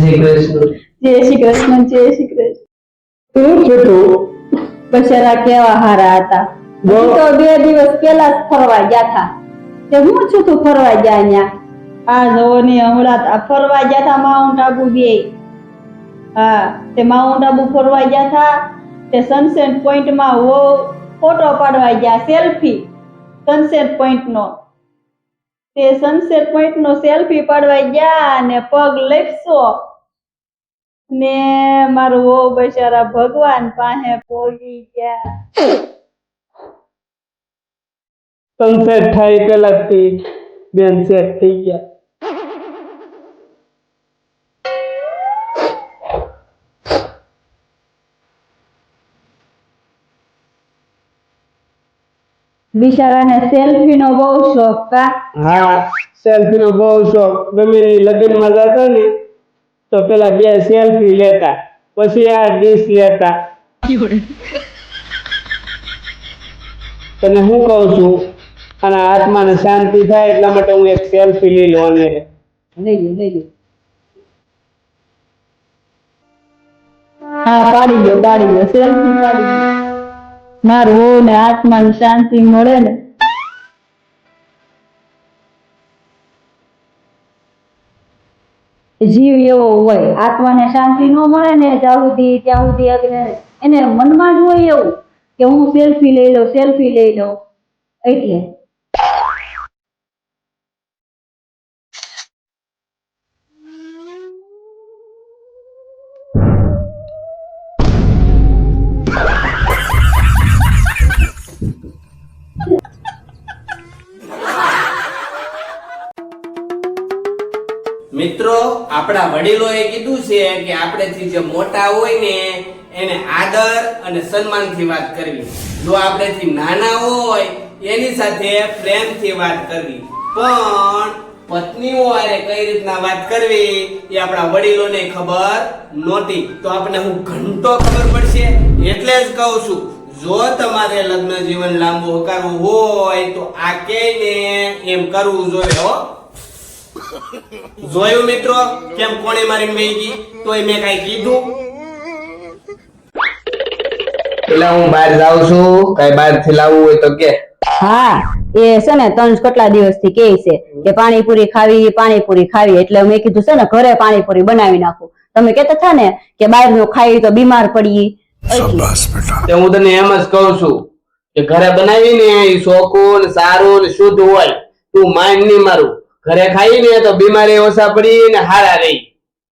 શ્રી કૃષ્ણ. જય શ્રી કૃષ્ણ. જય શ્રી કૃષ્ણ. શું છોટું બચારા કેવા હારા હતા. હું તો 2 દિવસ પહેલા જ ફરવા ગયા હતા. તે હું છું તું ફરવા ગયા અહીંયા? આ જોવો ને હમણાં આ ફરવા ગયા હતા માઉન્ટ આબુ બે. હા, તે માઉન્ટ આબુ ફરવા ગયા હતા. તે સનસેટ પોઈન્ટ માં ફોટો પાડવા ગયા, સેલ્ફી. સનસેટ પોઈન્ટ નો તે સનસેટ પોઈન્ટ નો સેલ્ફી પાડવા ગયા ને પગ લપસો ને મારું વો બચારા ભગવાન પાસે પોગી ગયા. સનસેટ થાય પેલા બેન સેટ થઈ ગયા. બિચારાને સેલ્ફી નો બહુ શોખ કા? હા, સેલ્ફી નો બહુ શોખ. ગમે લગ્ન માં જતા ને તો પેલા 2 સેલ્ફી લેતા, પછી આ ડીશ લેતા. તને હું કહું છું, આના આત્માને શાંતિ થાય એટલા માટે હું એક સેલ્ફી લઈ લઉં. લઈ લે. હા, પાડી લો સેલ્ફી પાડી લો. મારું હો ને આત્માને શાંતિ મળે ને. જીવ એવો હોય, આત્માને શાંતિ ન મળે ને ત્યાં સુધી એને મનમાં જ હોય એવું કે હું સેલ્ફી લઈ લઉં એટલે. મિત્રો, આપણા વડીલોએ કીધું છે કે આપણેથી જે મોટા હોય ને એને આદર અને સન્માનથી વાત કરવી. જો આપણેથી નાના હોય એની સાથે પ્રેમથી વાત કરવી. પણ પત્નીઓ હારે કઈ રીતના વાત કરવી એ આપણા વડીલોને ખબર નહોતી. તો આપણે હું ઘંટો ખબર પડશે. એટલે જ કહું છું, જો તમારે લગ્ન જીવન લાંબુ કરવું હોય તો આ કેને એમ કરવું જોઈએ. હો, જોયું મિત્રો કેમ કોણે મારીને વહી ગઈ? તોય મેં કઈ કીધું? પેલા હું બહાર જાઉં છું, કઈ બહાર થી લાવવું હોય તો કે. હા, એ છે ને તંજ કેટલા દિવસથી કહે છે કે પાણીપુરી ખાવી, એટલે મેં કીધું છે ને ઘરે પાણીપુરી બનાવી નાખું. તમે કહેતા હતા ને કે બહારનું ખાઈ તો બીમાર પડીએ. તે હું તને એમ જ કહું છું કે ઘરે બનાવીને એ ચોખ્ખું ને સારું ને શુદ્ધ હોય. તું માઇન્ડ નહીં મારું. ઘરે ખાઈને તો બીમારી ઓછા પડી ને હારા રહી.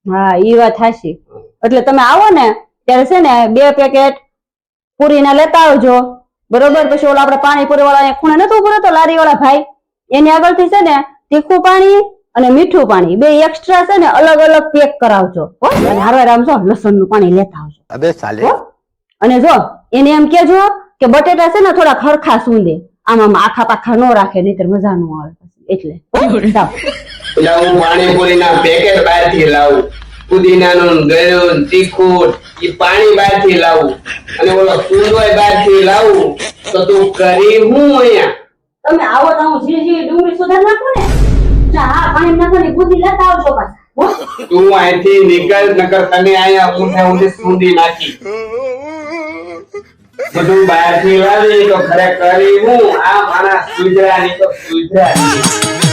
હા, ઈ વાત હાચી. એટલે તમે આવો ને ત્યારે છે ને 2 પેકેટ પૂરીના લેતા આવજો, બરોબર? પછી ઓલા આપણે પાણીપુરી વાળા ખૂણે નતો ઉભો તો લારી વાળા ભાઈ, એની આગળથી છે ને તીખું પાણી અને મીઠું પાણી 2 એક્સ્ટ્રા છે ને અલગ અલગ પેક કરાવજો. અને હારવાર આમ જો લસણનું પાણી લેતા આવજો. અબે સાલે. અને જો એને એમ કેજો કે બટેટા છે ને થોડા ખરખા સૂંદે, આમ આખા પાખા ન રાખે, નહીતર મજા ન આવે. એટલે પેલા હું પાણીપુરીના પેકેટ બહારથી લાવું, પુદીનાનું ગળ્યું તીખું એ પાણી બહારથી લાવું, અને ઓલો સૂંદોય બહારથી લાવું. તો તું કરી હું અહીંયા? તમે આવો તો હું જી ડુંગળી સુધાર નાખો ને. હા, પાણી નાખવાની બુદ્ધિ લેતા આવજો પાછા. તું અહીંથી નીકળ, નકર તને અહીંયા ઊંધે સૂંધી નાખી. બધું બહારથી લાવી તો ખરેખર હું આ માણસ ગુજરાતી તો ગુજરાતી.